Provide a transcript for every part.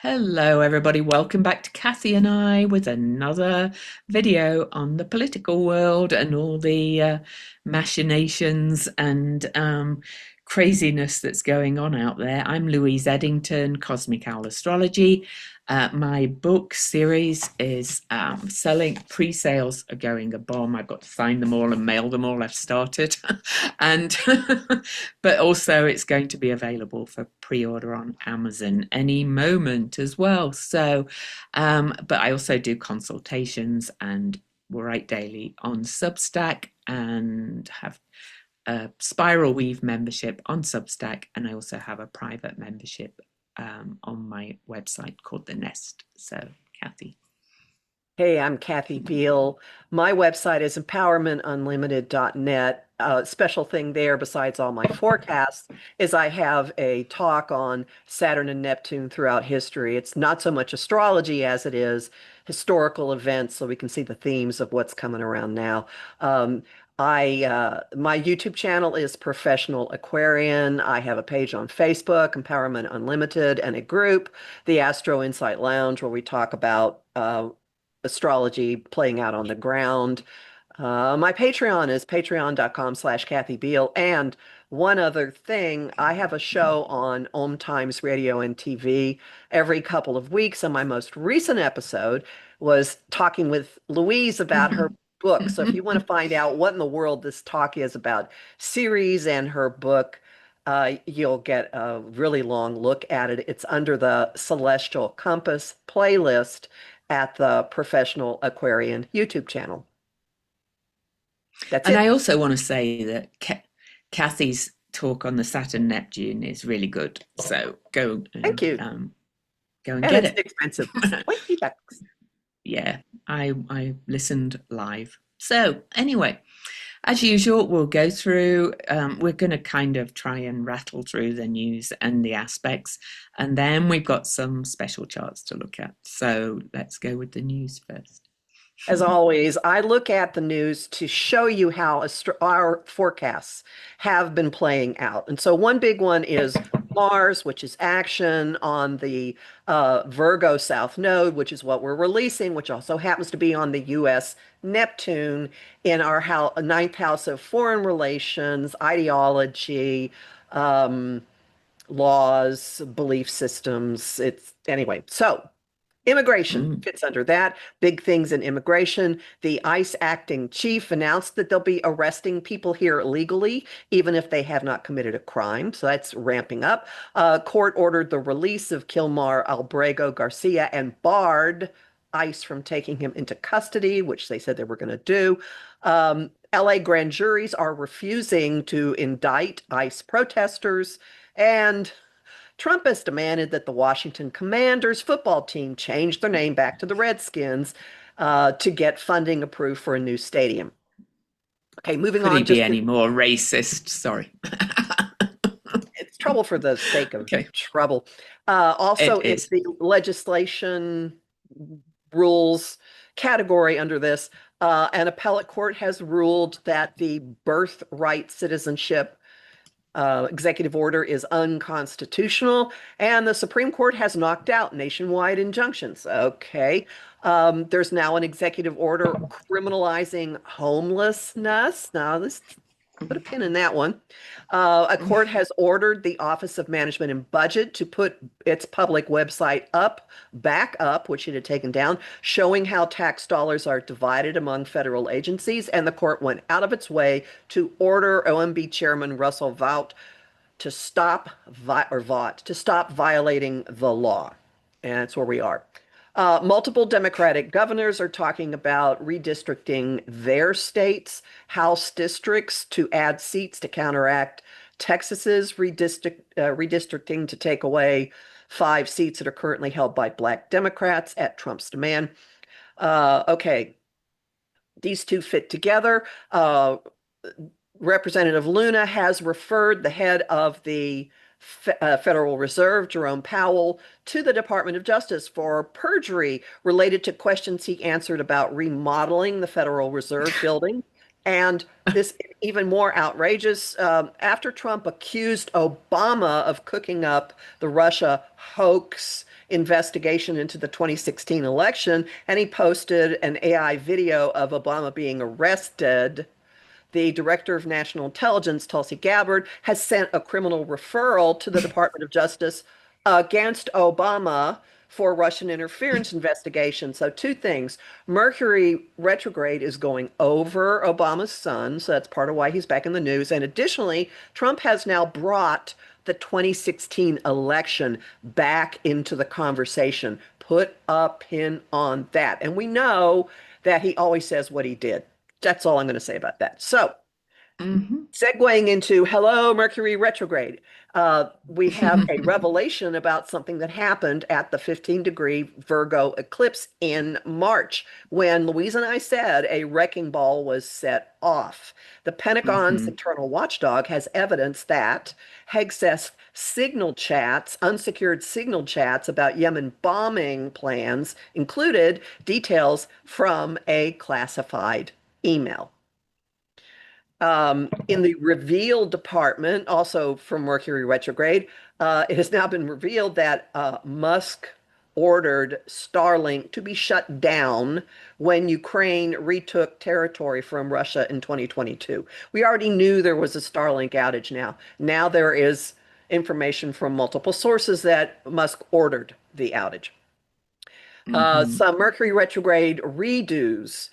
Hello, everybody. Welcome back to Kathy and I with another video on the political world and all the machinations and craziness that's going on out there. I'm Louise Edington, Cosmic Owl Astrology. My book series is selling. Pre-sales are going a bomb. I've got to sign them all and mail them all. I've started, and but also it's going to be available for pre-order on Amazon any moment as well. So, but I also do consultations and write daily on Substack and have a Spiral Weave membership on Substack, and I also have a private membership on my website called The Nest. So, Kathy. Hey, I'm Kathy Thiel. My website is empowermentunlimited.net. Special thing there, besides all my forecasts, is I have a talk on Saturn and Neptune throughout history. It's not so much astrology as it is historical events, so we can see the themes of what's coming around now. My YouTube channel is Professional Aquarian. I have a page on Facebook, Empowerment Unlimited, and a group, the Astro Insight Lounge, where we talk about astrology playing out on the ground. My Patreon is patreon.com/Kathy Beal. And one other thing, I have a show on Om Times Radio and TV every couple of weeks. And my most recent episode was talking with Louise about her book. So if you want to find out what in the world this talk is about series and her book, you'll get a really long look at it. It's under the Celestial Compass playlist at the Professional Aquarian YouTube channel. That's And it. I also want to say that Kathy's talk on the Saturn Neptune is really good. So go Thank you. go and And get it's it. expensive. $20. Yeah, I listened live. So anyway, as usual, we'll go through. We're going to kind of try and rattle through the news and the aspects, and then we've got some special charts to look at. So let's go with the news first. As always, I look at the news to show you how our forecasts have been playing out. And so one big one is Mars, which is action on the Virgo South Node, which is what we're releasing, which also happens to be on the U.S. Neptune in our ninth house of foreign relations, ideology, laws, belief systems. It's anyway. So immigration Mm. fits under that. Big things in immigration. The ICE acting chief announced that they'll be arresting people here illegally, even if they have not committed a crime. So that's ramping up. Court ordered the release of Kilmar Albrego Garcia and barred ICE from taking him into custody, which they said they were going to do. LA grand juries are refusing to indict ICE protesters. And Trump has demanded that the Washington Commanders football team change their name back to the Redskins to get funding approved for a new stadium. Okay, moving Could he on. be any more racist? Sorry. It's trouble for the sake of Okay. trouble. Also, It it's is. the legislation rules category under this. An appellate court has ruled that the birthright citizenship executive order is unconstitutional, and the Supreme Court has knocked out nationwide injunctions. Okay. There's now an executive order criminalizing homelessness. Now, let's put a pin in that one. A court has ordered the Office of Management and Budget to put its public website back up, which it had taken down, showing how tax dollars are divided among federal agencies. And the court went out of its way to order OMB Chairman Russell Vought to stop violating the law. And that's where we are. Multiple Democratic governors are talking about redistricting their states' House districts to add seats to counteract Texas's redistricting to take away 5 seats that are currently held by Black Democrats at Trump's demand. Okay, these two fit together. Representative Luna has referred the head of the Federal Reserve, Jerome Powell, to the Department of Justice for perjury related to questions he answered about remodeling the Federal Reserve building And this even more outrageous, after Trump accused Obama of cooking up the Russia hoax investigation into the 2016 election, and he posted an AI video of Obama being arrested. The Director of National Intelligence, Tulsi Gabbard, has sent a criminal referral to the Department of Justice against Obama for Russian interference investigation. So, two things. Mercury retrograde is going over Obama's son, so that's part of why he's back in the news. And additionally, Trump has now brought the 2016 election back into the conversation. Put a pin on that. And we know that he always says what he did. That's all I'm going to say about that. So, Hmm. segueing into Hello, Mercury retrograde, we have a revelation about something that happened at the 15-degree Virgo eclipse in March when Louise and I said a wrecking ball was set off. The Pentagon's Hmm. internal watchdog has evidence that Hegseth signal chats, unsecured signal chats about Yemen bombing plans included details from a classified email. In the reveal department, also from Mercury retrograde, it has now been revealed that Musk ordered Starlink to be shut down when Ukraine retook territory from Russia in 2022. We already knew there was a Starlink outage now. Now there is information from multiple sources that Musk ordered the outage. Hmm. Some Mercury retrograde redos.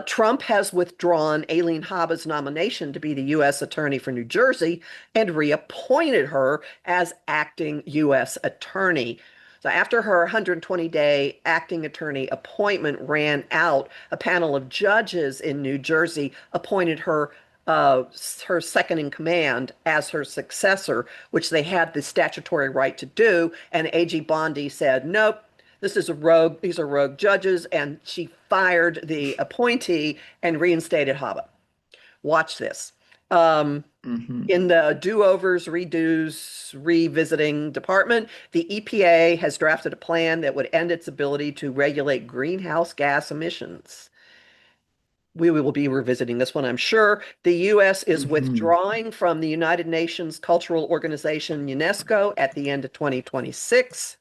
Trump has withdrawn Aileen Haba's nomination to be the U.S. Attorney for New Jersey and reappointed her as acting U.S. Attorney. So after her 120-day acting attorney appointment ran out, a panel of judges in New Jersey appointed her second in command as her successor, which they had the statutory right to do. And AG Bondi said, nope, this is a rogue, these are rogue judges, and she fired the appointee and reinstated Haba. Watch this. Um, Hmm. in the do-overs, redos, revisiting department, the EPA has drafted a plan that would end its ability to regulate greenhouse gas emissions. We will be revisiting this one, I'm sure. The U.S. is Hmm. withdrawing from the United Nations Cultural Organization, UNESCO, at the end of 2026.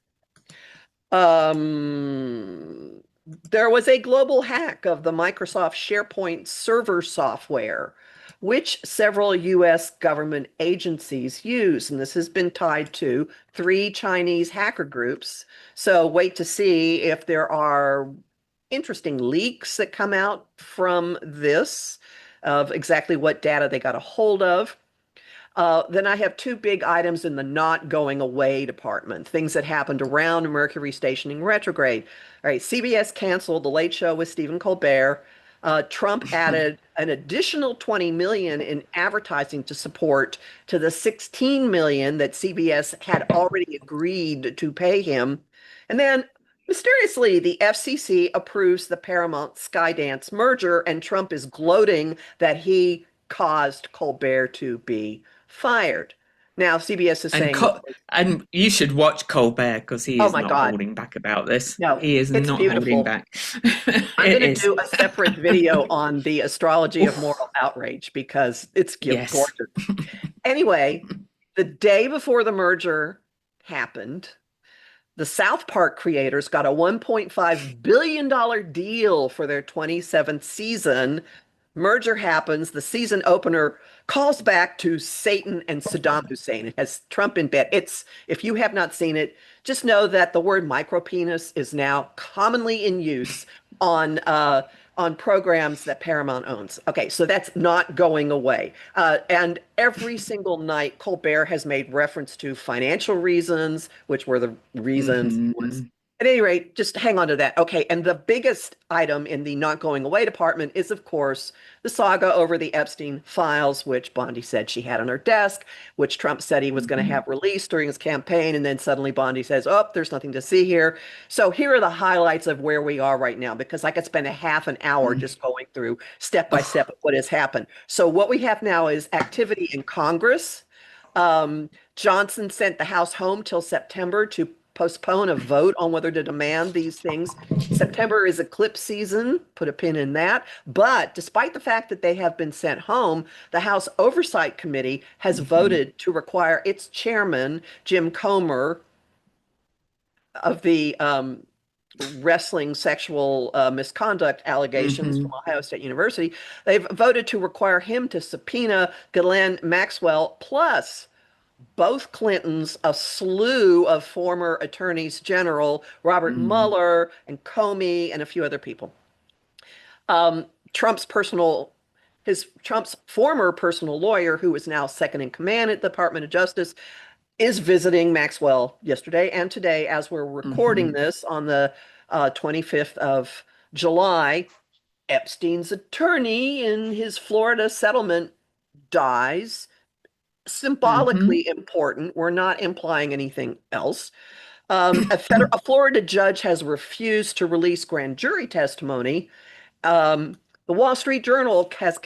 Um, there was a global hack of the Microsoft SharePoint server software, which several US government agencies use. And this has been tied to three Chinese hacker groups. So wait to see if there are interesting leaks that come out from this of exactly what data they got a hold of. Then I have two big items in the not going away department, things that happened around Mercury stationing retrograde. All right, CBS canceled The Late Show with Stephen Colbert. Trump added an additional 20 million in advertising to support to the 16 million that CBS had already agreed to pay him. And then mysteriously, the FCC approves the Paramount Skydance merger, and Trump is gloating that he caused Colbert to be fired. Now, CBS is And saying this. and you should watch Colbert because he Oh is my not God. holding back about this. No, He is it's not holding beautiful. back. I'm It going to is. do a separate video on the astrology of Oof. moral outrage because it's Yes. gorgeous. Anyway, the day before the merger happened, the South Park creators got a $1.5 billion deal for their 27th season. Merger happens. The season opener calls back to Satan and Saddam Hussein. It has Trump in bed. It's, if you have not seen it, just know that the word micropenis is now commonly in use on on programs that Paramount owns. Okay, so that's not going away. And every single night, Colbert has made reference to financial reasons, which were the reasons he was. Hmm. At any rate, just hang on to that. Okay, and the biggest item in the not going away department is, of course, the saga over the Epstein files, which Bondi said she had on her desk, which Trump said he was going to Hmm. have released during his campaign. And then suddenly Bondi says, oh, there's nothing to see here. So here are the highlights of where we are right now, because I could spend a half an hour just going through step by Oh. step of what has happened. So what we have now is activity in Congress. Johnson sent the House home till September to postpone a vote on whether to demand these things. September is eclipse season, put a pin in that. But despite the fact that they have been sent home, the House Oversight Committee has Mhm. voted to require its chairman, Jim Comer, of the wrestling sexual misconduct allegations from Mhm. Ohio State University, they've voted to require him to subpoena Ghislaine Maxwell, plus both Clintons, a slew of former attorneys general, Robert Mhm. Mueller and Comey, and a few other people. Um, Trump's personal Trump's former personal lawyer, who is now second in command at the Department of Justice, is visiting Maxwell yesterday and today as we're recording Mhm. this on the 25th of July. Epstein's attorney in his Florida settlement dies. Mhm. Symbolically important. We're not implying anything else. A Florida judge has refused to release grand jury testimony. The Wall Street Journal has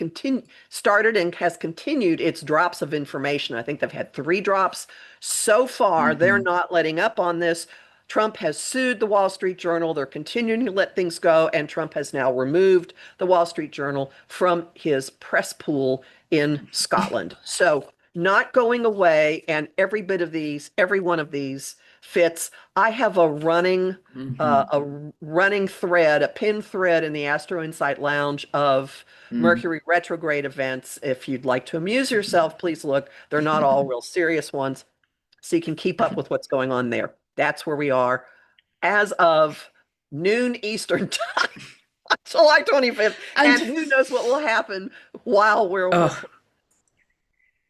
started and has continued its drops of information. I think they've had 3 drops so far. They're Mhm. not letting up on this. Trump has sued the Wall Street Journal. They're continuing to let things go, and Trump has now removed the Wall Street Journal from his press pool in Scotland. So not going away, and every one of these fits. I have Mhm. a running thread, a pin thread in the Astro Insight Lounge of Mm. Mercury retrograde events. If you'd like to amuse yourself, please look. They're not all real serious ones, so you can keep up with what's going on there. That's where we are as of noon Eastern time, July 25th. And And who knows what will happen while we're oh, recording.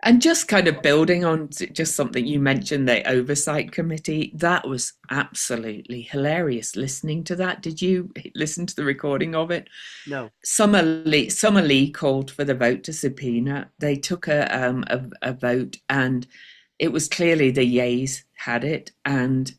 and just kind of building on just something you mentioned, the oversight committee, that was absolutely hilarious listening to that. Did you listen to the recording of it? No. Summer Lee called for the vote to subpoena. They took a vote, and it was clearly the yeas had it, and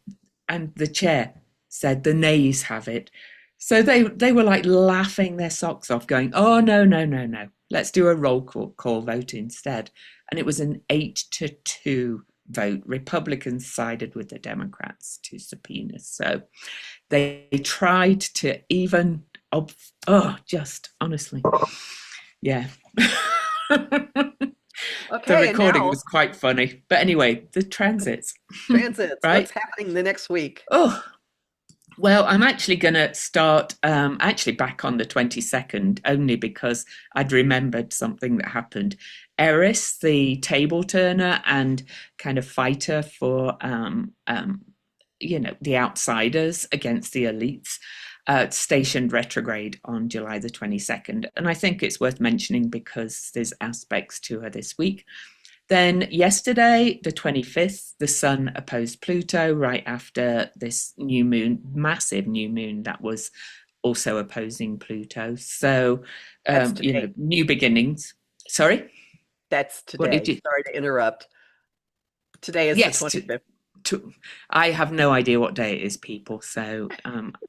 the chair said the nays have it. So they were like laughing their socks off, going, "Oh no, no, no, no! Let's do a roll call vote instead." And it was an 8-2 vote. Republicans sided with the Democrats to subpoena. So they tried to even, oh, just honestly, yeah. The Okay, and recording now was quite funny. But anyway, the transits, transits. What's right? happening the next week? Oh, well, I'm actually going to start actually back on the 22nd, only because I'd remembered something that happened. Eris, the table turner and kind of fighter for, the outsiders against the elites, stationed retrograde on July the 22nd. And I think it's worth mentioning because there's aspects to her this week. Then yesterday, the 25th, the Sun opposed Pluto right after this new moon, massive new moon that was also opposing Pluto. So, That's today. new beginnings. Sorry, That's what did today. you? Sorry to interrupt. Today is the Yes, 25th. I have no idea what day it is, people. So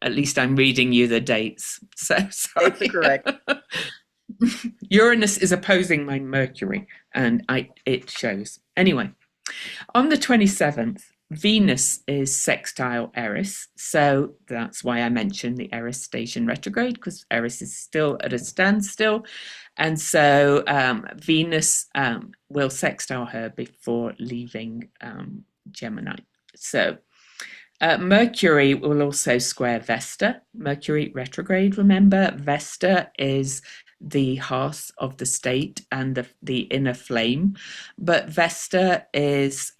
at least I'm reading you the dates. So Dates are sorry. correct. Uranus is opposing my Mercury, and it shows. Anyway, on the 27th, Venus is sextile Eris. So that's why I mentioned the Eris station retrograde, because Eris is still at a standstill. And so Venus will sextile her before leaving Gemini. So Mercury will also square Vesta. Mercury retrograde, remember? Vesta is the hearth of the state and the inner flame. But Vesta is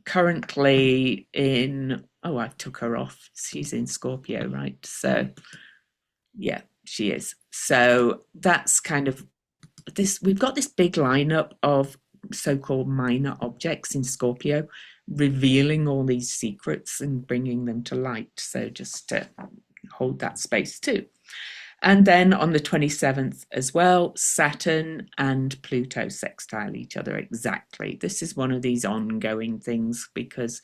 currently in, oh, I took her off. She's in Scorpio, right? So, yeah, she is. So that's kind of this. We've got this big lineup of so called minor objects in Scorpio, revealing all these secrets and bringing them to light. So just to hold that space too. And then on the 27th as well, Saturn and Pluto sextile each other exactly. This is one of these ongoing things because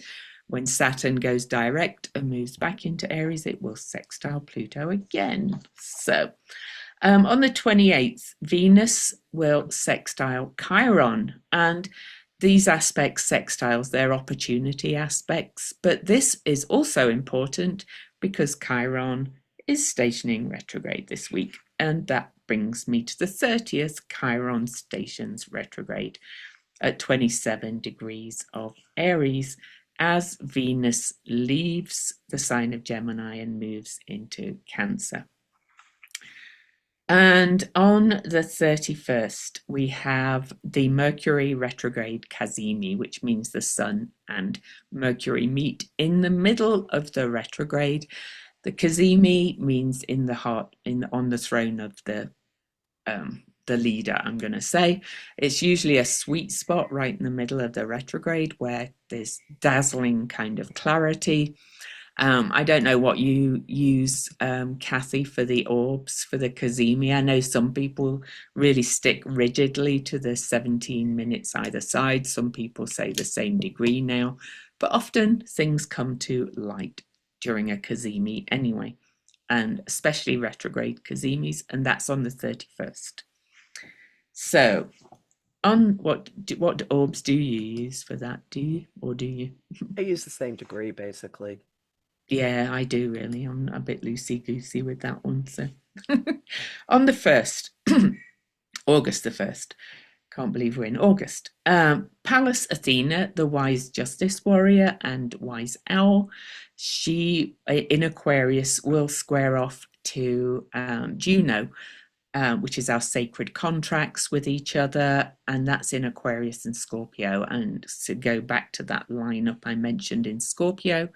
when Saturn goes direct and moves back into Aries, it will sextile Pluto again. So on the 28th, Venus will sextile Chiron. And these aspects, sextiles, they're opportunity aspects, but this is also important because Chiron is stationing retrograde this week, and that brings me to the 30th. Chiron stations retrograde at 27 degrees of Aries as Venus leaves the sign of Gemini and moves into Cancer. And on the 31st, we have the Mercury retrograde Cazimi, which means the Sun and Mercury meet in the middle of the retrograde. The Cazimi means in the heart, on the throne of the leader, I'm going to say. It's usually a sweet spot right in the middle of the retrograde where there's dazzling kind of clarity. I don't know what you use, Kathy, for the orbs for the Cazimi. I know some people really stick rigidly to the 17 minutes either side. Some people say the same degree now, but often things come to light during a Cazimi anyway, and especially retrograde Cazimis, and that's on the 31st. So, on what orbs do you use for that? Do you, or do you? I use the same degree, basically. Yeah, I do really. I'm a bit loosey goosey with that one. So, on the 1st, August the 1st, can't believe we're in August. Pallas Athena, the wise justice warrior and wise owl, she in Aquarius will square off to Juno, which is our sacred contracts with each other, and that's in Aquarius and Scorpio. And to go back to that lineup I mentioned in Scorpio,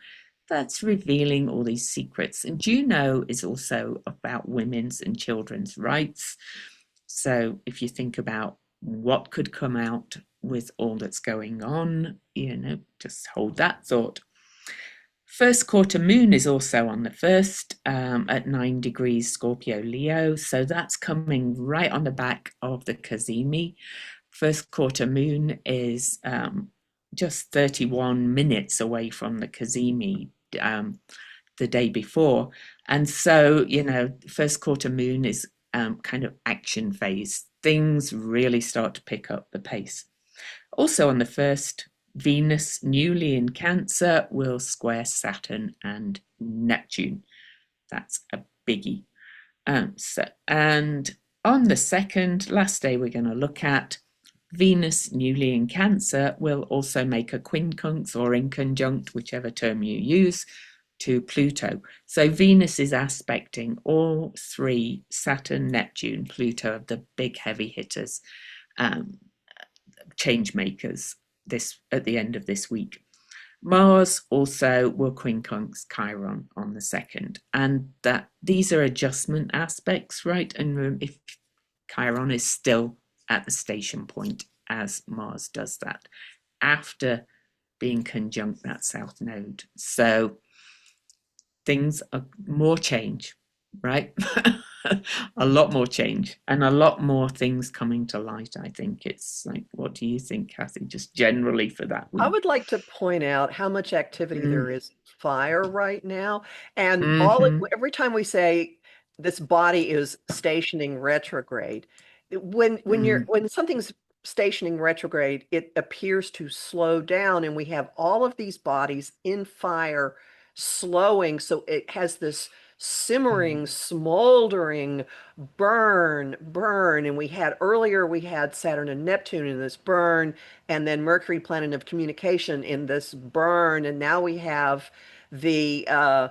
that's revealing all these secrets. And Juno is also about women's and children's rights. So if you think about what could come out with all that's going on, just hold that thought. First quarter moon is also on the 1st at 9 degrees Scorpio Leo. So that's coming right on the back of the Cazimi. First quarter moon is just 31 minutes away from the Cazimi the day before. And so, first quarter moon is kind of action phase. Things really start to pick up the pace. Also on the 1st, Venus, newly in Cancer, will square Saturn and Neptune. That's a biggie. And on the 2nd, last day we're going to look at, Venus, newly in Cancer, will also make a quincunx or inconjunct, whichever term you use, to Pluto. So Venus is aspecting all three, Saturn, Neptune, Pluto, of the big heavy hitters, change makers, this at the end of this week. Mars also will quincunx Chiron on the 2nd, and that these are adjustment aspects, right? And if Chiron is still at the station point as Mars does that after being conjunct that south node. So things are more change, right? A lot more change and a lot more things coming to light. I think it's like, what do you think, Kathy, just generally for that I week? would like to point out how much activity there Mm. is in fire right now. And Mm-hmm. every time we say this body is stationing retrograde, Mm. when something's stationing retrograde, it appears to slow down, and we have all of these bodies in fire slowing. So it has this simmering, smoldering burn. And we had Saturn and Neptune in this burn, and then Mercury, planet of communication, in this burn. And now we have the uh,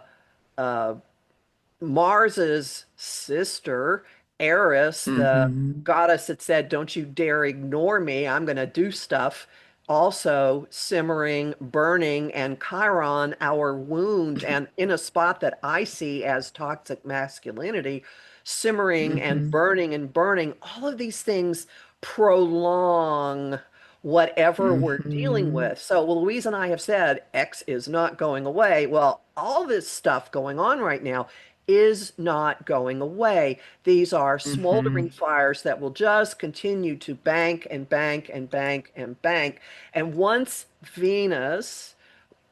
Mars's sister, Eris, the Mm-hmm. goddess that said, "Don't you dare ignore me. I'm going to do stuff." Also simmering, burning, and Chiron, our wound, and in a spot that I see as toxic masculinity, simmering Mm-hmm. and burning. All of these things prolong whatever we're dealing Mm-hmm. with. So, well, Louise and I have said X is not going away. Well, all this stuff going on right now is not going away. These are Mm-hmm. smoldering fires that will just continue to bank and bank and bank and bank. And once Venus,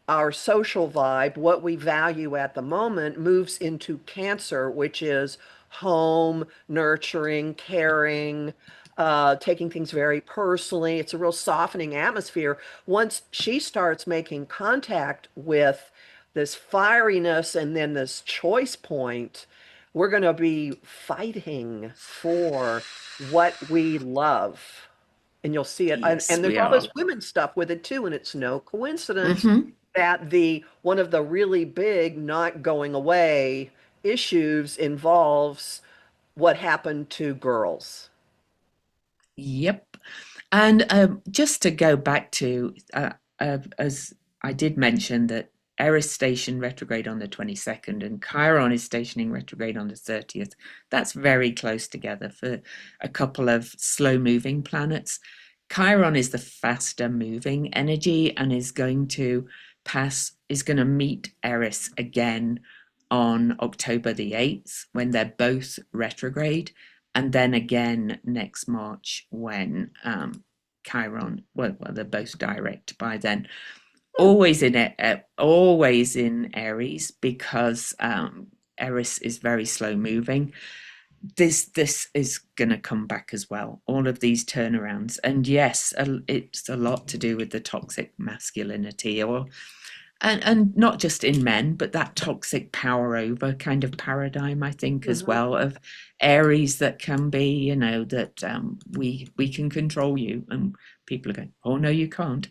our social vibe, what we value at the moment, moves into Cancer, which is home, nurturing, caring, taking things very personally. It's a real softening atmosphere. Once she starts making contact with this fieriness and then this choice point, we're going to be fighting for what we love. And you'll see it. Yes, And there's we all are. this women stuff with it too. And it's no coincidence Hmm. that the one of the really big not going away issues involves what happened to girls. Yep. And just to go back to, as I did mention that Eris station retrograde on the 22nd and Chiron is stationing retrograde on the 30th. That's very close together for a couple of slow moving planets. Chiron is the faster moving energy and is going to meet Eris again on October the 8th when they're both retrograde, and then again next March when Chiron, well, they're both direct by then. Hmm. Always in Aries because Eris is very slow moving. This is going to come back as well. All of these turnarounds, and yes, it's a lot to do with the toxic masculinity, or and not just in men, but that toxic power over kind of paradigm, I think, as Mhm. well, of Aries that can be, that we can control you, and people are going, oh no, you can't.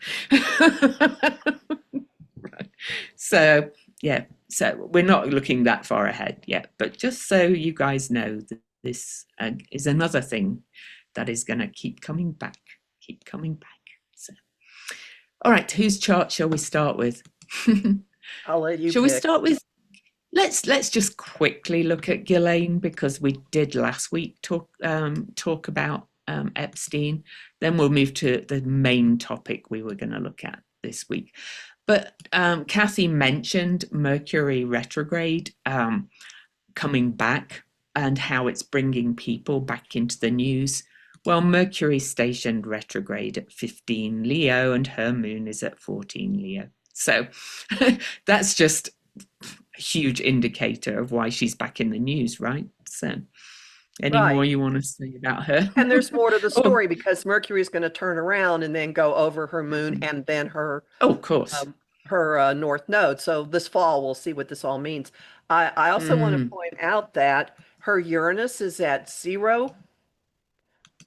So yeah, so we're not looking that far ahead yet, but just so you guys know that this is another thing that is going to keep coming back. So, all right, whose chart shall we start with? I'll let you Shall we pick. start with let's just quickly look at Ghislaine because we did last week talk about Epstein. Then we'll move to the main topic we were going to look at this week. But Kathy mentioned Mercury retrograde coming back and how it's bringing people back into the news. Well, Mercury stationed retrograde at 15 Leo and her moon is at 14 Leo. So that's just a huge indicator of why she's back in the news, right? So, any Right. more you want to say about her? And there's more to the Oh, story because Mercury is going to turn around and then go over her moon and then oh, of course. her north node. So this fall we'll see what this all means. I also want to Mm, point out that her Uranus is at zero.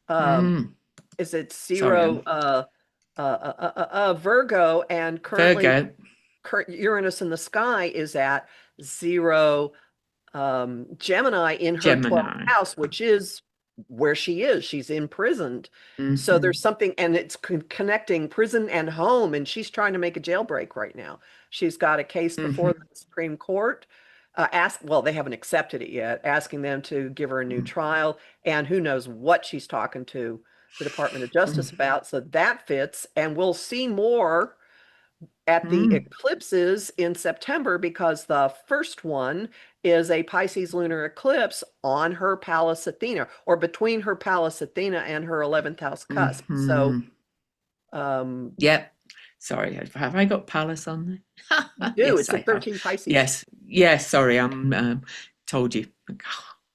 Um, mm. is it Sorry, zero Virgo, and currently Virgo, current Uranus in the sky is at zero Gemini in her 12th Gemini. house, which is where she is. She's imprisoned. So Hmm. there's something, and it's connecting prison and home, and she's trying to make a jailbreak right now. She's got a case before Hmm. the Supreme Court. Well, they haven't accepted it yet, asking them to give her a new trial, and who knows what she's talking to the Department of Justice about. So that fits, and we'll see more at the Hmm. eclipses in September because the first one is a Pisces lunar eclipse on her Pallas Athena, or between her Pallas Athena and her 11th house cusp. So, Hmm. um, Yep. Sorry, have I got Palace on you there? do. Yes, It's I at have. 13 Pisces. Yes, yes. Sorry, I'm told you. This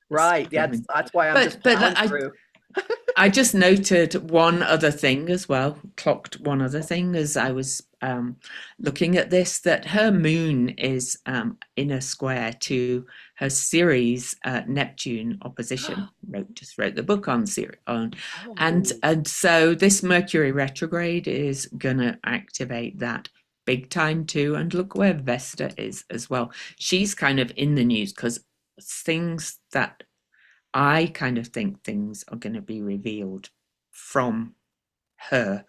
Right. That's blooming. that's why I'm But just plowing I through. I just noted one other thing as well, clocked one other thing as I was looking at this, that her moon is in a square to her Ceres Neptune opposition. Just wrote the book on Ceres on, Oh, and so this Mercury retrograde is gonna activate that big time too. And look where Vesta is as well. She's kind of in the news because things that I kind of think things are going to be revealed from her.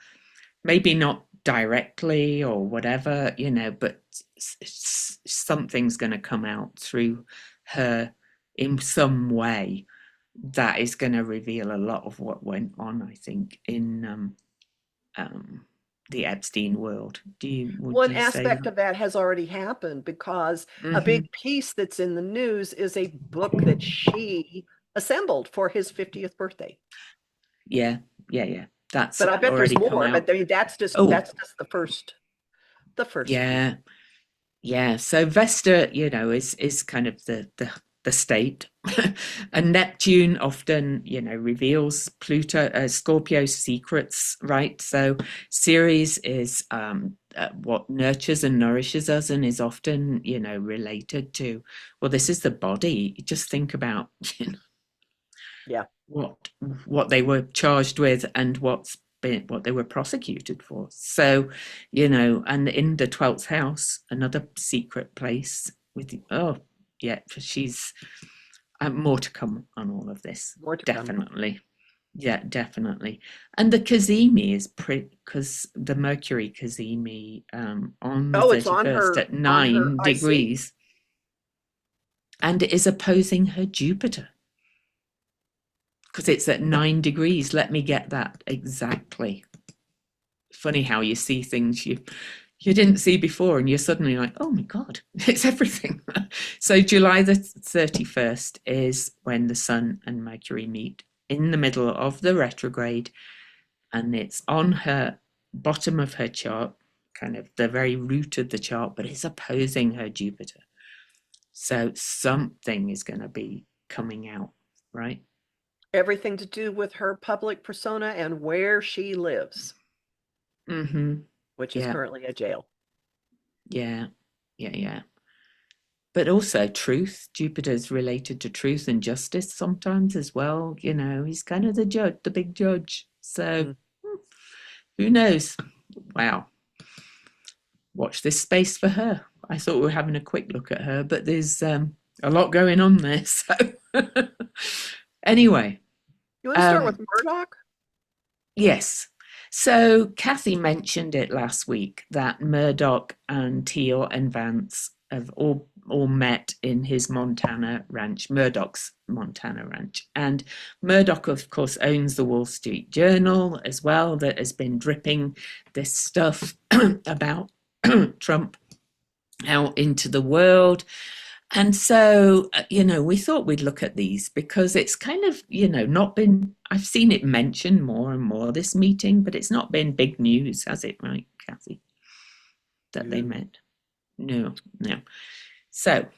Maybe not directly or whatever, but something's going to come out through her in some way that is going to reveal a lot of what went on, I think, in um, the Epstein world. Would one you say aspect that? of that has already happened because a Mm-hmm. big piece that's in the news is a book that she assembled for his 50th birthday. Yeah, yeah, yeah. That's But I bet there's already come more. But out. I mean, that's just Oh, the first piece. yeah. Yeah, so Vesta, is kind of the the state. And Neptune often, reveals Pluto, Scorpio's secrets, right? So Ceres is what nurtures and nourishes us, and is often, related to, well, this is the body. Just think about, Yeah. what what they were charged with and what they were prosecuted for. So, and in the 12th house, another secret place with, oh, yeah, she's more to come on all of this. More to come. Definitely. Yeah, definitely. And the Cazimi is pretty, because the Mercury Cazimi on the Oh, it's 31st at on her 9 IC. degrees, and it is opposing her Jupiter because it's at 9 degrees. Let me get that exactly. Funny how you see things you didn't see before, and you're suddenly like, oh my God, it's everything. So July the 31st is when the Sun and Mercury meet in the middle of the retrograde, and it's on her bottom of her chart, kind of the very root of the chart, but it's opposing her Jupiter. So something is going to be coming out, right? Everything to do with her public persona and where she lives, Mm-hmm. which is Yeah, currently a jail. yeah, yeah. But also truth. Jupiter's related to truth and justice sometimes as well. He's kind of the judge, the big judge. So Mm. who knows? Wow. Watch this space for her. I thought we were having a quick look at her, but there's a lot going on there. So anyway, You want to start with Murdoch? yes. So Kathy mentioned it last week that Murdoch and Thiel and Vance have all met in his Montana ranch, Murdoch's Montana ranch. And Murdoch, of course, owns the Wall Street Journal as well, that has been dripping this stuff about Trump out into the world. And so, we thought we'd look at these because it's kind of, not been, I've seen it mentioned more and more this meeting, but it's not been big news, has it, right, Kathy? That they met? No, no. So,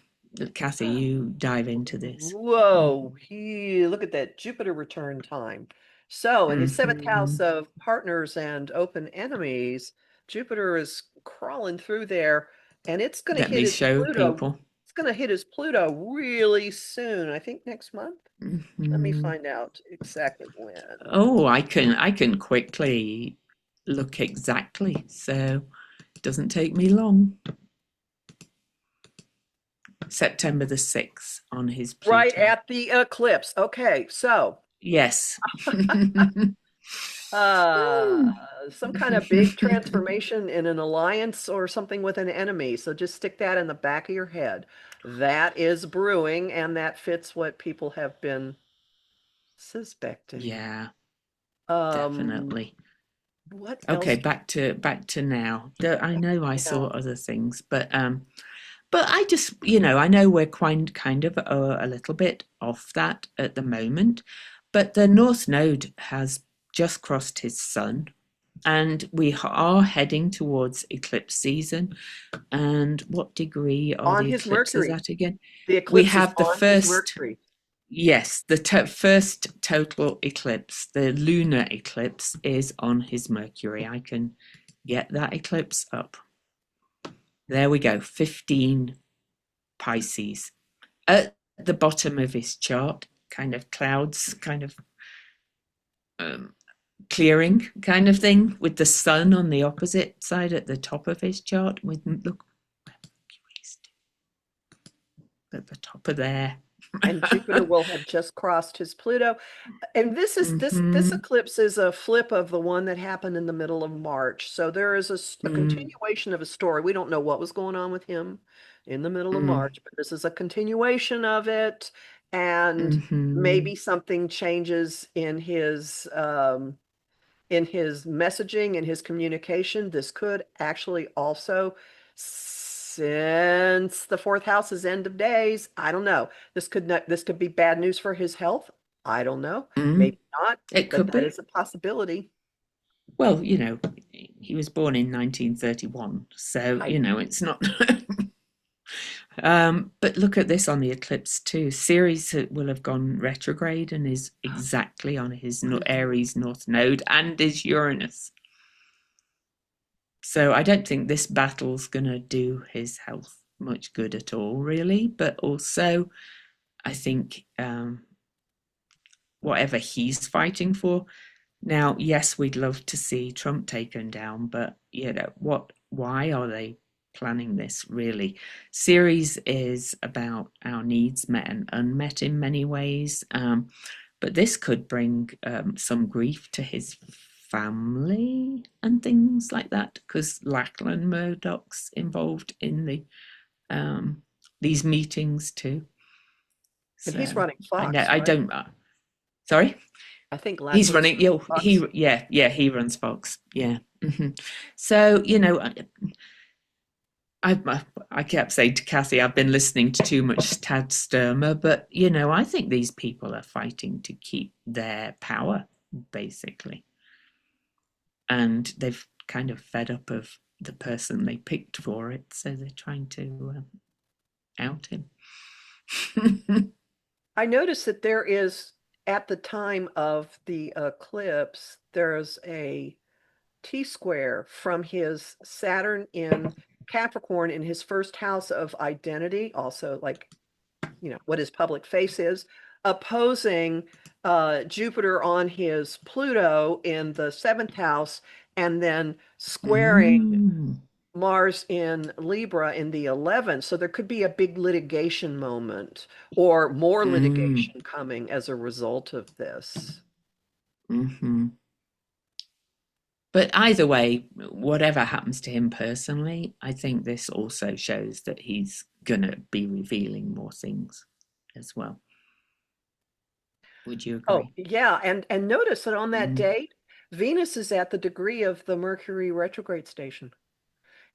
Kathy, you dive into this. Whoa, look at that Jupiter return time. So, in his seventh house Mhm. of partners and open enemies, Jupiter is crawling through there, and it's going to Let hit me his show Pluto. people. It's going to hit his Pluto really soon. I think next month. Let me Mhm. find out exactly when. Oh, I can quickly look exactly, so it doesn't take me long. September the 6th on his Right Pluto. at the eclipse. Okay, so Yes. uh some kind of big transformation in an alliance or something with an enemy. So just stick that in the back of your head. That is brewing, and that fits what people have been suspecting. Yeah, Um, definitely. what Okay, else? back to now. I know I saw Yeah. other things, but I just, I know we're kind of a little bit off that at the moment, but the North Node has just crossed his sun, and we are heading towards eclipse season. And what degree are On the his eclipses Mercury. at again? The We eclipse is have the on his first, Mercury. yes, the first total eclipse, the lunar eclipse, is on his Mercury. I can get that eclipse up. There we go, 15 Pisces. At the bottom of his chart, kind of clouds, kind of um, clearing kind of thing, with the sun on the opposite side at the top of his chart. With, look, at the top of there. And Jupiter will have just crossed his Pluto. And this Mm-hmm. eclipse is a flip of the one that happened in the middle of March. So there is a Mm, continuation of a story. We don't know what was going on with him in the middle of mm, March, but this is a continuation of it. And mm-hmm. maybe something changes in his messaging and his communication. This could actually also, since the fourth house is end of days, I don't know. This could be bad news for his health. I don't know. Mm. Maybe not, It but could that be. is a possibility. Well, he was born in 1931, so I it's not. But look at this on the eclipse too. Ceres will have gone retrograde and is exactly on his Aries North Node and is Uranus. So I don't think this battle's going to do his health much good at all, really. But also, I think whatever he's fighting for now, yes, we'd love to see Trump taken down, but what? Why are they planning this? Really, series is about our needs met and unmet in many ways, but this could bring some grief to his family and things like that because Lachlan Murdoch's involved in these meetings too. And he's So running I know Fox, I right? don't. Sorry. I think He's Lachlan's running. running Fox. He runs Fox. Yeah. So I kept saying to Kathy, I've been listening to too much Tad Sturmer, but I think these people are fighting to keep their power, basically, and they've kind of fed up of the person they picked for it, so they're trying to out him. I noticed that there is, at the time of the eclipse, there's a T-square from his Saturn in Capricorn in his first house of identity, also like, what his public face is, opposing Jupiter on his Pluto in the seventh house, and then squaring Mm, Mars in Libra in the 11th. So there could be a big litigation moment or more mm, litigation coming as a result of this. mm-hmm. But either way, whatever happens to him personally, I think this also shows that he's going to be revealing more things as well. Would you Oh, agree? yeah. And notice that on that Mm. date, Venus is at the degree of the Mercury retrograde station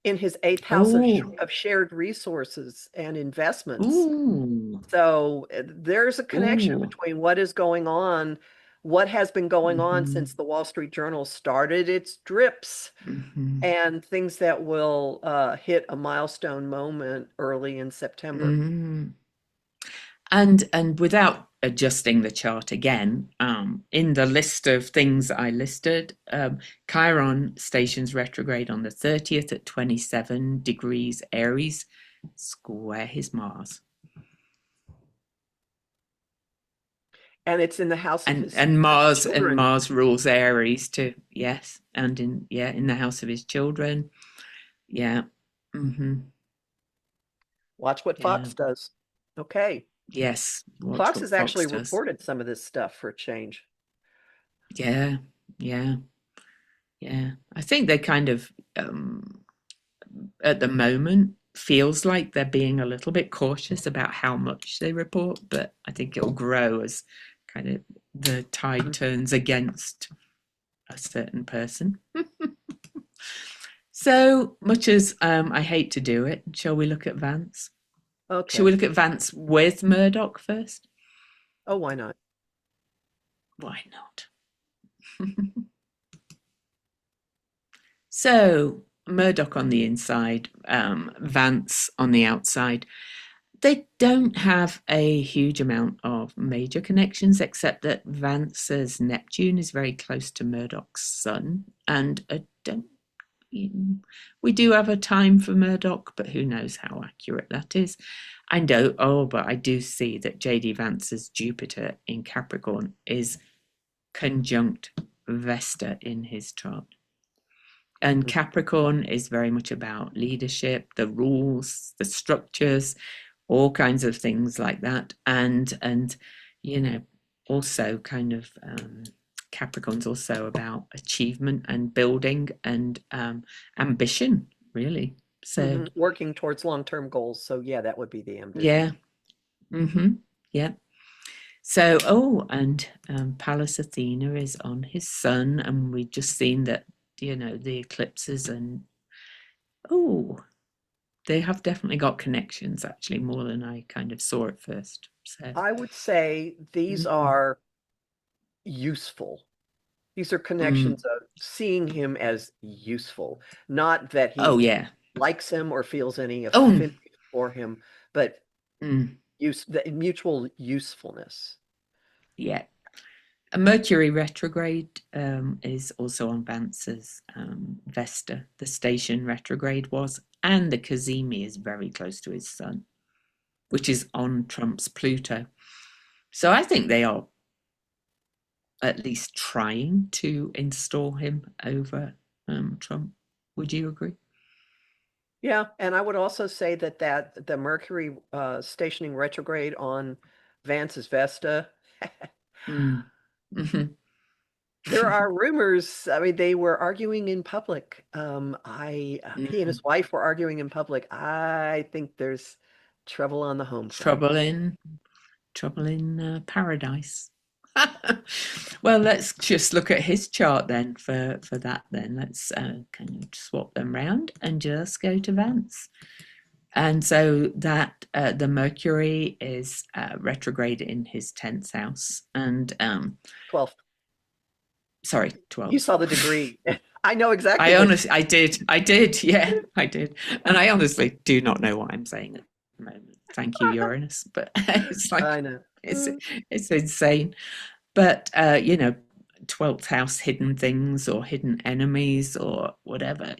in his eighth house Oh, of shared resources and investments. ooh, So there's a connection ooh. between what is going on, what has been going on Mm-hmm, since the Wall Street Journal started its drips, mm-hmm, and things that will hit a milestone moment early in September. mm. And without adjusting the chart again, in the list of things I listed, Chiron stations retrograde on the 30th at 27 degrees Aries, square his Mars. And it's in the house of and his and Mars and children. Mars rules Aries too. Yes, and in the house of his children. Yeah. Mm-hmm. Watch what Yeah. Fox does. Okay. Yes. Watch Fox what has actually Fox does. reported some of this stuff for a change. Yeah. Yeah. Yeah. I think they kind of at the moment feels like they're being a little bit cautious about how much they report, but I think it'll grow as kind of the tide turns against a certain person. So much as I hate to do it, shall we look at Vance? Shall we Okay. look at Vance with Murdoch first? Oh, why not? Why not? So Murdoch on the inside, Vance on the outside. They don't have a huge amount of major connections, except that Vance's Neptune is very close to Murdoch's Sun, and don't we do have a time for Murdoch, but who knows how accurate that is. I know, but I do see that JD Vance's Jupiter in Capricorn is conjunct Vesta in his chart. And Capricorn is very much about leadership, the rules, the structures, all kinds of things like that. And you know, also kind of Capricorn's also about achievement and building and ambition, really. So Working towards long-term goals. So yeah, that would be the ambition. yeah, mm-hmm, yeah. So and Pallas Athena is on his sun, and we've just seen that the eclipses and oh, they have definitely got connections actually more than I kind of saw at first. So I would say these mm, are useful. These are mm. connections of seeing him as useful, not that Oh he yeah. likes him or feels any Oh affinity for him, but Mm, the mutual usefulness. yeah. A Mercury retrograde is also on Vance's Vesta. The station retrograde was, and the Cazimi is very close to his sun, which is on Trump's Pluto. So I think they are at least trying to install him over Trump. Would you agree? Yeah, and I would also say that the Mercury stationing retrograde on Vance's Vesta, Mm. Mhm. there are rumors. I mean, they were arguing in public. He and Mm. his wife were arguing in public. I think there's trouble on the home front. Trouble in paradise. Well, let's just look at his chart then for that. Then let's kind of swap them round and just go to Vance. And so that the Mercury is retrograde in his 10th house, and 12th. sorry, You 12th. saw the degree. I know exactly what you I did, yeah, I did. And I honestly do not know what I'm saying at the moment. Thank you, Uranus. But it's I like, know. it's, it's insane. But, 12th house, hidden things or hidden enemies or whatever,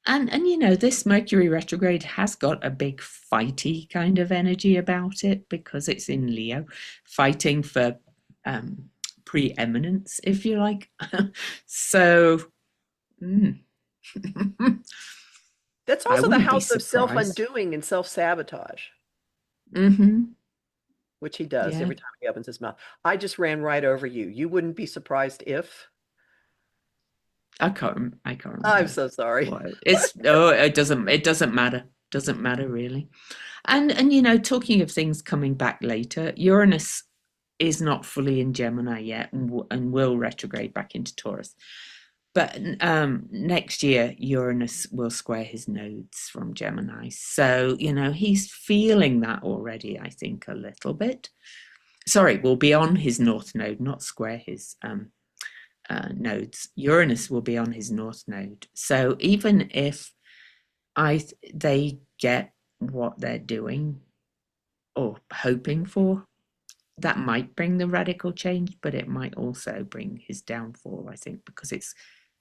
this Mercury retrograde has got a big fighty kind of energy about it because it's in Leo, fighting for um, preeminence, if you like. So, mm, That's I also the wouldn't be house of surprised. self-undoing and self-sabotage, Hmm. which he does Yeah, every time he opens his mouth. I just ran right over you. You wouldn't be surprised if. I can't I'm remember so sorry. what it's. Oh, it doesn't matter. Doesn't matter really. And talking of things coming back later, Uranus is not fully in Gemini yet and will retrograde back into Taurus. But next year, Uranus will square his nodes from Gemini. So, he's feeling that already, I think, a little bit. Sorry, will be on his north node, not square his nodes. Uranus will be on his north node. So even if they get what they're doing or hoping for, that might bring the radical change, but it might also bring his downfall, I think, because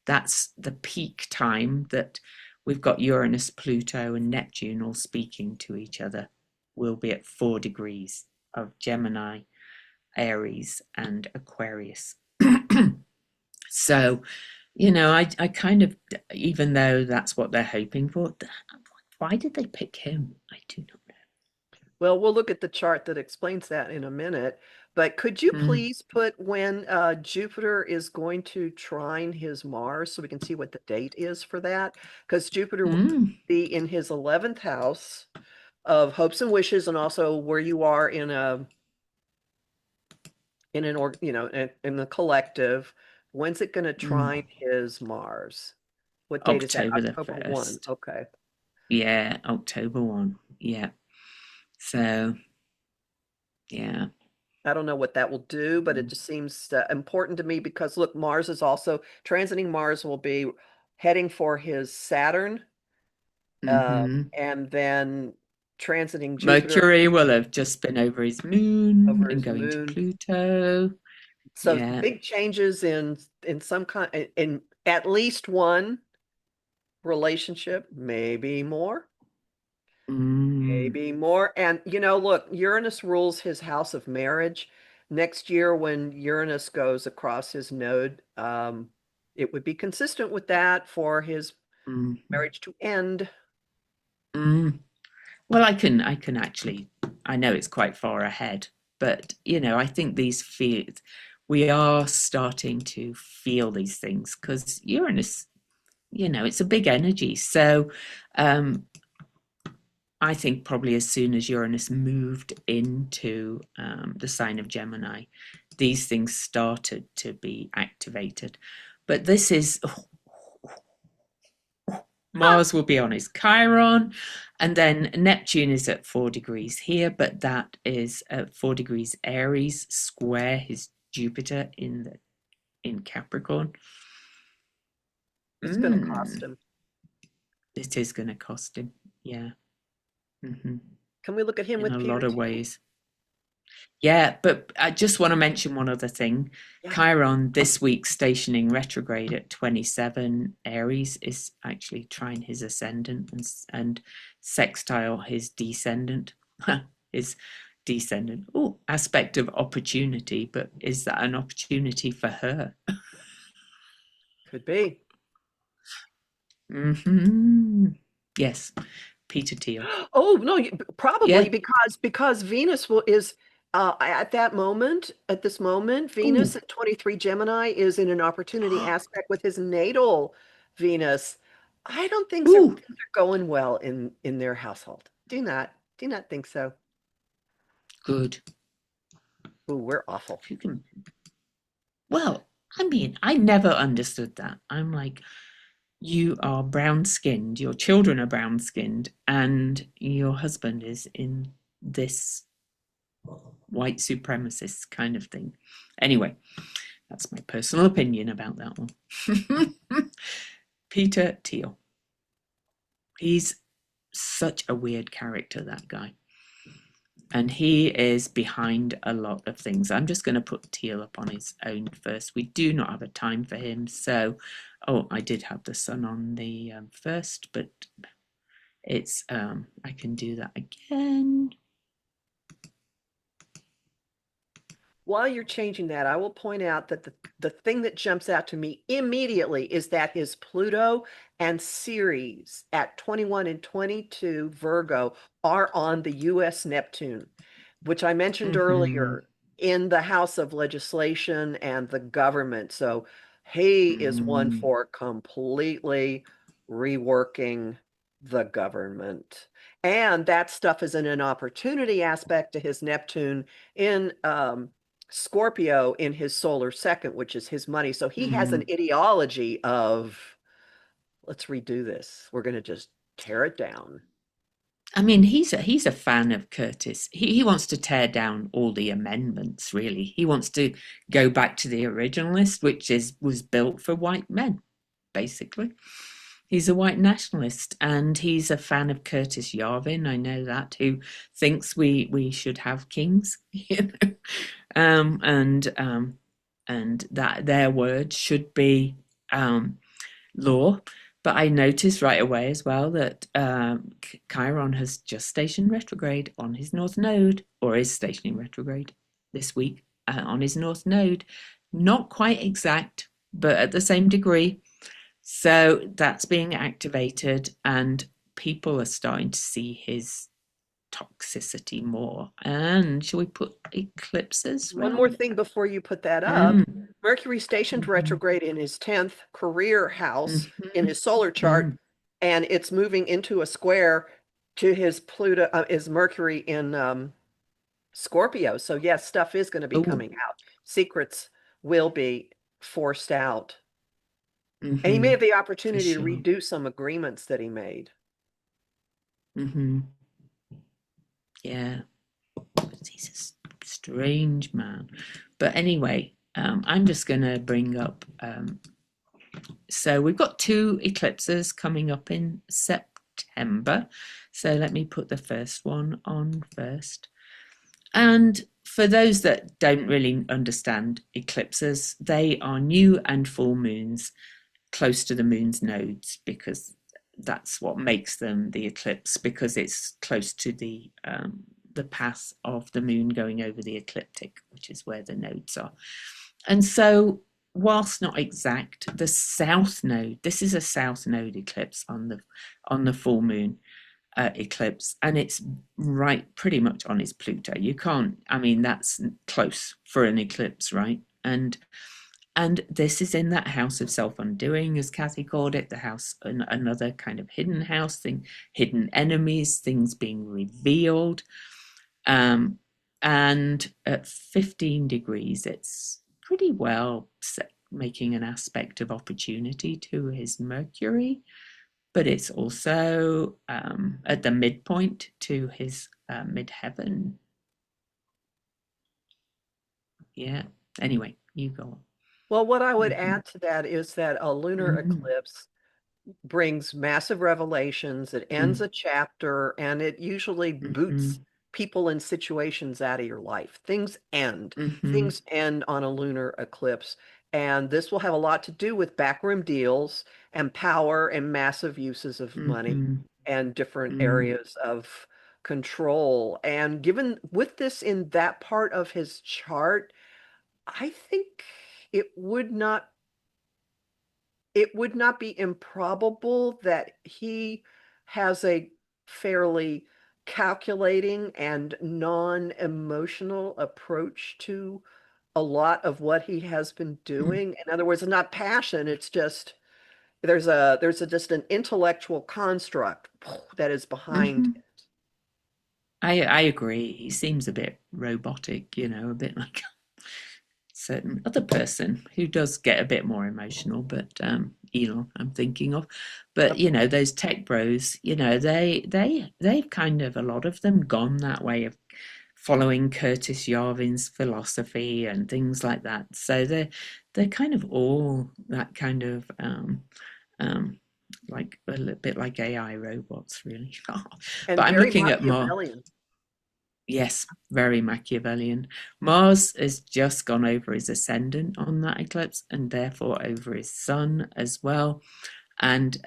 that's the peak time that we've got Uranus, Pluto, and Neptune all speaking to each other. We'll be at 4 degrees of Gemini, Aries, and Aquarius. So, I kind of, even though that's what they're hoping for, why did they pick him? I do not Well, we'll look at the chart that explains that in a minute. But could you know. please put when Jupiter is going to trine his Mars so we can see what the date is for that? Because Jupiter will Mm, be in his 11th house of hopes and wishes, and also where you are in an org, in the collective. When's it going to mm. trine his Mars? What date is that? October the October 1. 1st. Okay. Yeah, October 1. Yeah. So, yeah. I don't know what that will do, but it Mm, just seems important to me because look, Mars is also transiting Mars will be heading for his Saturn, mm-hmm. and then transiting Jupiter Mercury will have just been over his moon over and his going to moon. Pluto. So Yeah. big changes in some kind in at least one relationship, maybe more. Mm, Maybe more. And look, Uranus rules his house of marriage. Next year, when Uranus goes across his node, it would be consistent with that for his mm, marriage to end. mm. Well, I can actually, I know it's quite far ahead, but I think we are starting to feel these things because Uranus, it's a big energy. So, um, I think probably as soon as Uranus moved into the sign of Gemini, these things started to be activated. But this is Mars will be on his Chiron, and then Neptune is at 4 degrees here, but that is at 4 degrees Aries square his Jupiter in Capricorn. It's going to cost Mm, him. it is going to cost him, yeah. Hmm. Can we look at him In with a lot Peter of Thiel? ways. Yeah, but I just want to mention one other thing. Yeah, Chiron this week stationing retrograde at 27 Aries is actually trine his ascendant and sextile his descendant. His descendant. Oh, aspect of opportunity, but is that an opportunity for her? could be. Hmm. Yes, Peter Thiel. Oh, no, probably Yeah. because Venus is at that moment, at this moment, Venus Oh. at 23 Gemini is in an opportunity aspect with his natal Venus. I don't think so, Ooh, things are going well in their household. Do not think so. good. Ooh, we're awful. If you can. Well, I mean, I never understood that. I'm like, you are brown skinned, your children are brown skinned, and your husband is in this white supremacist kind of thing. Anyway, that's my personal opinion about that one. Peter Thiel. He's such a weird character, that guy. And he is behind a lot of things. I'm just going to put Teal up on his own first. We do not have a time for him. So, oh, I did have the sun on the first, but it's, I can do that again. While you're changing that, I will point out that the thing that jumps out to me immediately is that his Pluto and Ceres at 21 and 22 Virgo are on the US Neptune, which I mentioned Mm-hmm. earlier in the House of Legislation and the government. So he is one Mm-hmm. for completely reworking the government. And that stuff is in an opportunity aspect to his Neptune in Scorpio in his solar second, which is his money. So he has Mm-hmm. an ideology of let's redo this. We're going to just tear it down. I mean, he's a fan of Curtis. He wants to tear down all the amendments. Really, he wants to go back to the originalist, which is was built for white men, basically. He's a white nationalist, and he's a fan of Curtis Yarvin. I know that, who thinks we should have kings, you know, and that their words should be law. But I noticed right away as well that Chiron has just stationed retrograde on his north node, or is stationing retrograde this week on his north node. Not quite exact, but at the same degree. So that's being activated, and people are starting to see his toxicity more. And shall we put eclipses One more round? thing before you put that up. Mm, Mercury stationed mhm, retrograde in his 10th career house in mhm, his solar chart, mm. and it's moving into a square to his Pluto, is Mercury in Scorpio. So yes, stuff is going to be Oh, coming out. Secrets will be forced out. And he may have mhm, the for opportunity to sure. redo some agreements that he made. Hmm. Yeah, he's a strange man. But anyway, I'm just going to bring up. So we've got two eclipses coming up in September. So let me put the first one on first. And for those that don't really understand eclipses, they are new and full moons close to the moon's nodes because that's what makes them the eclipse because it's close to the path of the moon going over the ecliptic, which is where the nodes are. And so, whilst not exact, the south node. This is a south node eclipse on the full moon eclipse, and it's right pretty much on its Pluto. You can't. I mean, that's close for an eclipse, right? And this is in that house of self undoing, as Kathy called it, the house, another kind of hidden house thing, hidden enemies, things being revealed. Um, and at 15 degrees, it's pretty well set, making an aspect of opportunity to his Mercury, but it's also at the midpoint to his midheaven. Yeah. Anyway, you go Well, what I would on. add to that is that a lunar Hmm. eclipse brings massive revelations. It ends Mm, a chapter, and it usually boots mhm, people and situations out of your life. Things end. mhm, Things end on a lunar eclipse. And this will have a lot to do with backroom deals and power and massive uses of money mhm, and different mm, areas of control. And given with this in that part of his chart, I think it would not it would not be improbable that he has a fairly calculating and non-emotional approach to a lot of what he has been mm, doing. In other words, it's not passion, it's just there's a just an intellectual construct that is behind mhm. I agree. He seems a bit robotic, a bit like a certain other person who does get a bit more emotional, but Elon, I'm thinking of. But it. those tech bros, they've kind of a lot of them gone that way of following Curtis Yarvin's philosophy and things like that. So they're kind of all that kind of um like a little bit like AI robots, really. But And I'm very looking at more. Machiavellian. Yes, very Machiavellian. Mars has just gone over his ascendant on that eclipse and therefore over his sun as well, and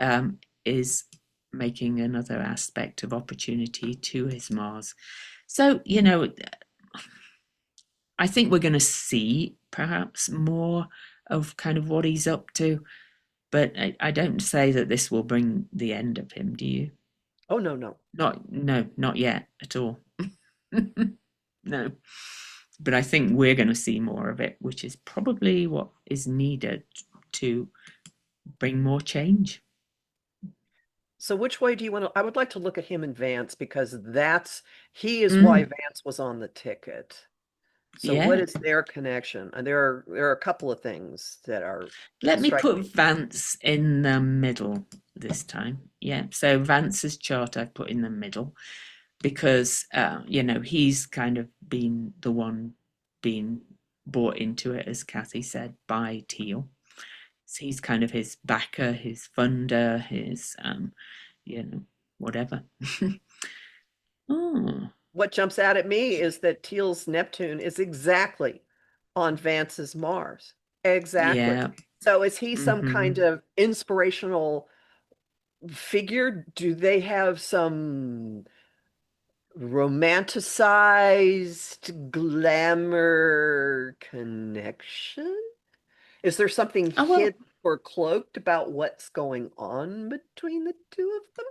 is making another aspect of opportunity to his Mars. So, I think we're going to see perhaps more of kind of what he's up to, but I don't say that this will bring the end of him, do you? Oh, no, no. Not, no, not yet at all. No. But I think we're going to see more of it, which is probably what is needed to bring more change. So which way do you want to? I would like to look at him and Vance because he is why Mm, Vance was on the ticket. So what yeah. is their connection? And there are a couple of things that are Let me put striking. Vance in the middle this time. Yeah. So Vance's chart I put in the middle because, he's kind of been the one being brought into it, as Kathy said, by Thiel. So he's kind of his backer, his funder, his, whatever. Oh, What jumps out at me is that Thiel's Neptune is exactly on Vance's Mars. Exactly. yeah. So is he some kind Hmm. of inspirational figure? Do they have some romanticized glamour connection? Is there something Oh, well, hidden or cloaked about what's going on between the two of them?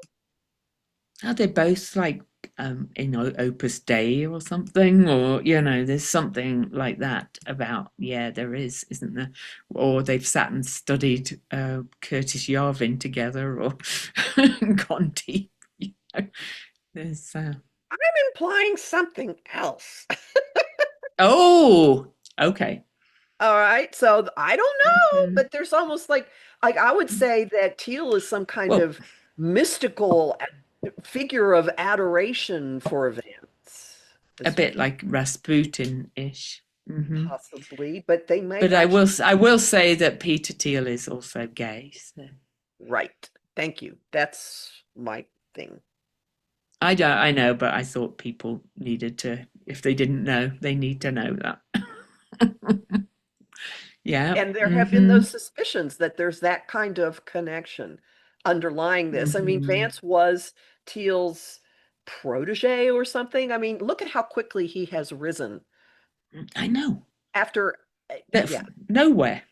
are they both like Opus Dei or something? Or, there's something like that about, yeah, there is, isn't there? Or they've sat and studied Curtis Yarvin together or Conti. You know, there's, I'm implying something else. oh, okay. All right, so I don't know, Hmm. but there's almost like I would say that Teal is some kind Well, of mystical figure of adoration for Vance, a as bit like Rasputin-ish. Hmm. possibly, but they may But I will actually I will say that Peter Thiel is also gay. So right. Thank you. That's my thing. I don't I know, but I thought people needed to, if they didn't know, they need to know that. Yeah. And there have been Mm-hmm. those suspicions that there's that kind of connection underlying this. I mean, Mm-hmm. Vance was Teal's protege or something. I mean, look at how quickly he has risen I know. after, That yeah, nowhere.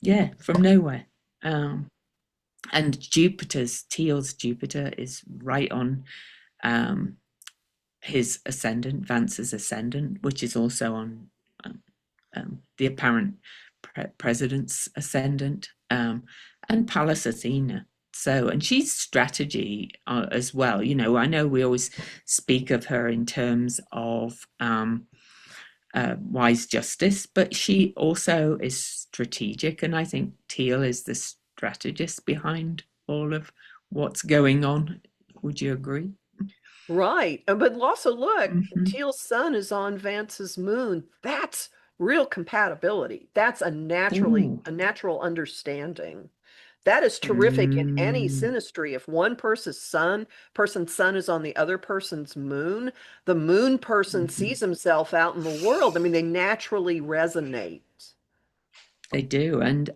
Yeah, from nowhere. Um, and Jupiter's Thiel's Jupiter is right on um his ascendant, Vance's ascendant, which is also on um, the apparent president's ascendant, and Pallas Athena. So, and she's strategy as well. I know we always speak of her in terms of wise justice, but she also is strategic. And I think Teal is the strategist behind all of what's going on. Would you agree? right. But also look, Mm-hmm. Teal's sun is on Vance's moon. That's real compatibility. That's Ooh. a natural understanding. That is terrific in any Mm, synastry. If one person's sun is on the other person's moon, the moon person mhm. sees himself out in the world. I mean, they naturally resonate. They do, and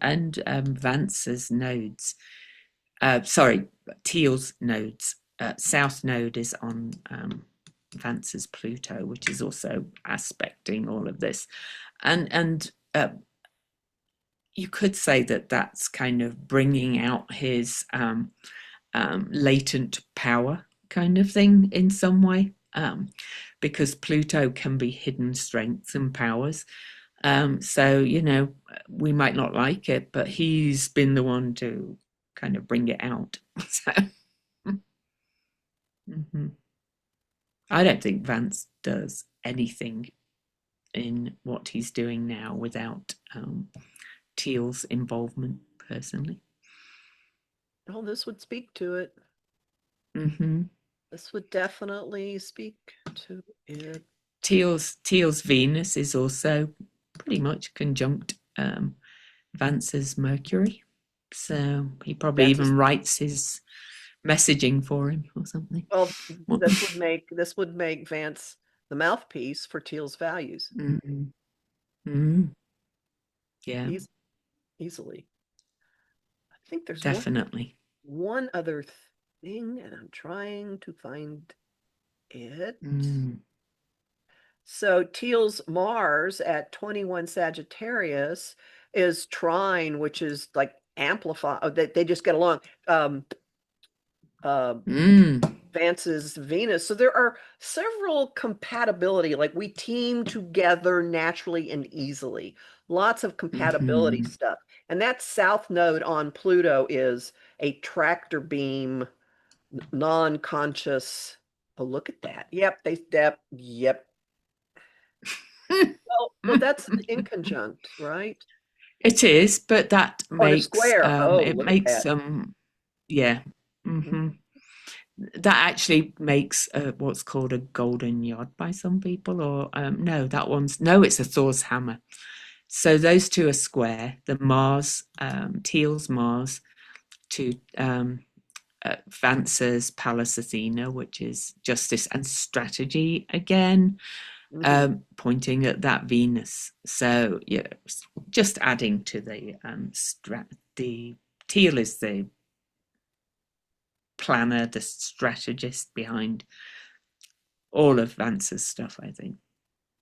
Vance's nodes. Sorry, Thiel's nodes. South node is on Vance's Pluto, which is also aspecting all of this, and you could say that that's kind of bringing out his latent power kind of thing in some way, because Pluto can be hidden strengths and powers. So, we might not like it, but he's been the one to kind of bring it out. So, mhm. I don't think Vance does anything in what he's doing now without Teal's involvement personally. Oh, this would speak to it. Hmm. This would definitely speak to it. Teal's Venus is also pretty much conjunct Vance's Mercury, so he probably Vance's, even writes his messaging for him or something. well, this would make Vance the mouthpiece for Teal's values. Mm, mm, yeah, Eas easily. I think there's definitely. one other thing, and I'm trying to find it. Mm, So Teal's Mars at 21 Sagittarius is trine, which is like amplify. Oh, they just get along. Uh, mm, Vance's Venus. So there are several compatibility, like we team together naturally and easily. Lots of compatibility mhm. stuff. And that south node on Pluto is a tractor beam, non-conscious. Oh, look at that. Yep, yep. Well, that's in conjunct, right? It is, but Oh, and a square. Oh, it look at makes that. some, yeah. Hmm. That actually makes what's called a golden yod by some people, or no, no, it's a Thor's hammer. So those two are square. The Mars, Teal's Mars to Vance's Pallas Athena, which is justice and strategy again, Hmm. pointing at that Venus. So yeah, just adding to the Teal is the planner, the strategist behind all of Vance's stuff, I think,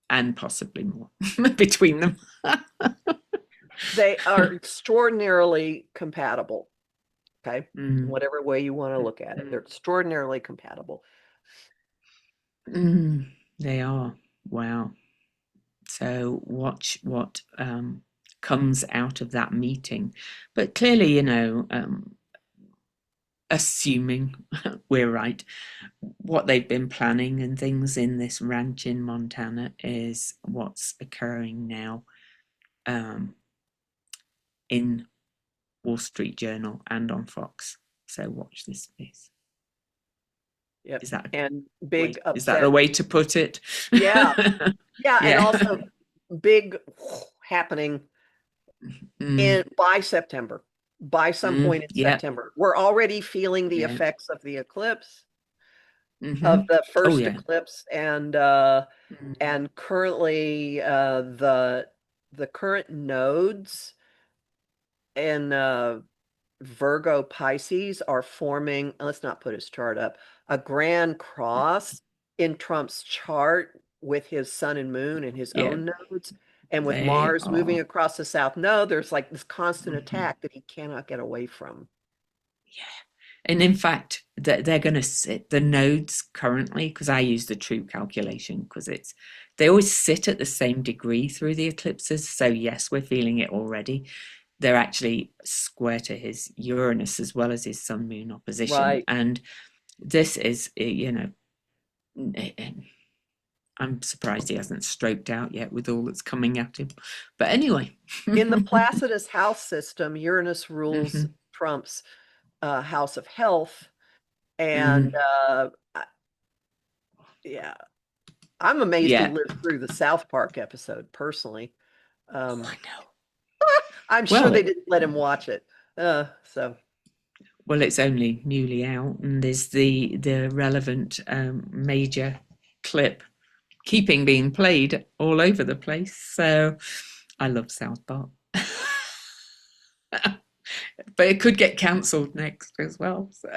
and possibly more between them. They are extraordinarily compatible. Okay. Mm, Whatever way you want to look at it, they're mm, extraordinarily compatible. they are. Wow. So watch what comes out of that meeting. But clearly, assuming we're right, what they've been planning and things in this ranch in Montana is what's occurring now um, in Wall Street Journal and on Fox. So watch this space. Yep. Is that And a big way? Is that a upset. way to put it? Yeah. Yeah. And Yeah. also big happening Mm, by September, by some point in yeah. September. We're already feeling the Yeah. effects of the eclipse, of Hmm. the Oh first yeah. eclipse, Mm, and currently the current nodes in Virgo Pisces are forming, let's not put his chart up, a grand cross in Trump's chart with his sun and moon and his yeah. own nodes. And with They Mars moving are. across the south node, there's like this constant Mhm. attack that he cannot get away from. Yeah. And in fact, they're going to sit the nodes currently, because I use the true calculation because they always sit at the same degree through the eclipses. So yes, we're feeling it already. They're actually square to his Uranus as well as his Sun Moon opposition, Right. and this is I'm surprised he hasn't stroked out yet with all that's coming at him. But anyway. In the Placidus house system, Uranus rules Mhm. Trump's house of health. And Mm. yeah, I'm amazed he Yeah. lived through the South Park episode personally. Oh, Um, I know. I'm sure Well, they didn't let him watch it. So Well, it's only newly out, and there's the relevant major clip keeping being played all over the place. So I love South Park, but it could get cancelled next as well. So.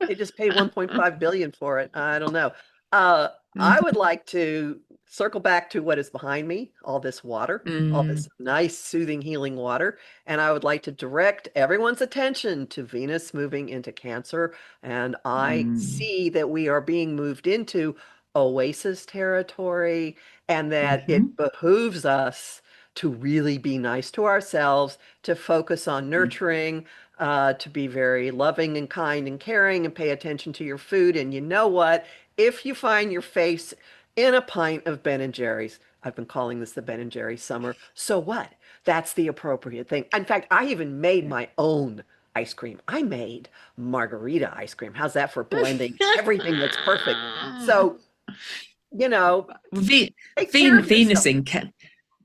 they just paid 1.5 billion for it. I don't know. Uh, I would like to circle back to what is behind me, all this water, all Mm, this nice, soothing, healing water. And I would like to direct everyone's attention to Venus moving into Cancer. And I mm, see that we are being moved into oasis territory and that mm-hmm, it behooves us to really be nice to ourselves, to focus on mm, nurturing, to be very loving and kind and caring and pay attention to your food. And you know what? If you find your face in a pint of Ben and Jerry's, I've been calling this the Ben and Jerry's summer. So what? That's the appropriate thing. In fact, I even made yeah. my own ice cream. I made margarita ice cream. How's that for blending everything that's perfect? So, you know, Ve- take care of Venus yourself. in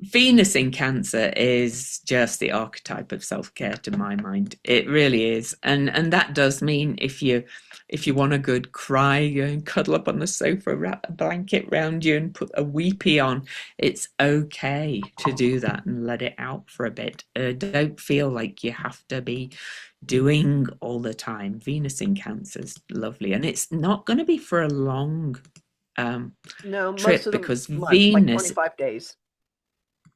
Venus in Cancer is just the archetype of self-care to my mind. It really is. And that does mean if you want a good cry, go and cuddle up on the sofa, wrap a blanket round you and put a weepy on. It's okay to do that and let it out for a bit. Don't feel like you have to be doing all the time. Venus in Cancer is lovely. And it's not going to be for a long um, No, most trip of the because month, like Venus 25 days.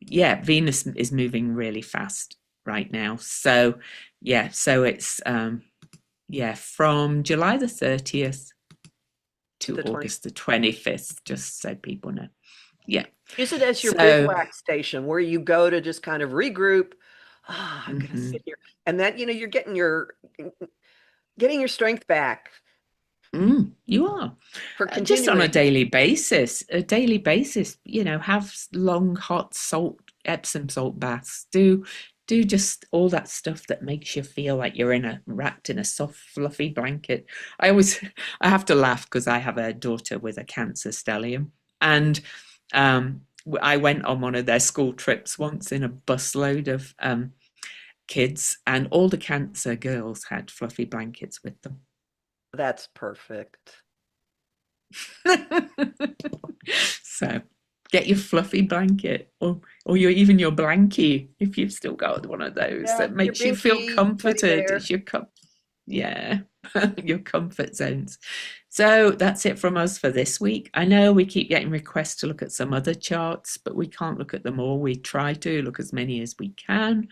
yeah, Venus is moving really fast right now. So yeah, so it's yeah, from July the 30th To to the 20. August the 25th, just so people know. Yeah. Use it as your So bivouac station where you go to just kind of regroup. Ah, I'm gonna mhm. sit here. And then, you're getting your strength back You are for just on continuing. a daily basis, have long hot salt Epsom salt baths. Do just all that stuff that makes you feel like you're in a wrapped in a soft fluffy blanket. I always I have to laugh because I have a daughter with a cancer stellium, and I went on one of their school trips once in a busload of kids, and all the cancer girls had fluffy blankets with them. That's perfect. So get your fluffy blanket or even your blankie if you've still got one of those Yeah, that your makes you feel binky teddy comforted. It's bear. your yeah, your comfort zones. So that's it from us for this week. I know we keep getting requests to look at some other charts, but we can't look at them all. We try to look as many as we can.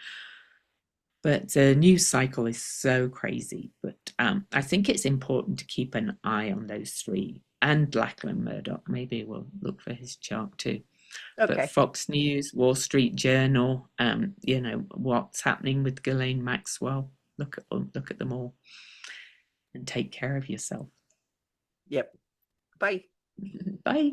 But the news cycle is so crazy. But I think it's important to keep an eye on those three and Lachlan Murdoch. Maybe we'll look for his chart too. But Okay. Fox News, Wall Street Journal, what's happening with Ghislaine Maxwell. Look at them all and take care of yourself. Yep. Bye. Bye.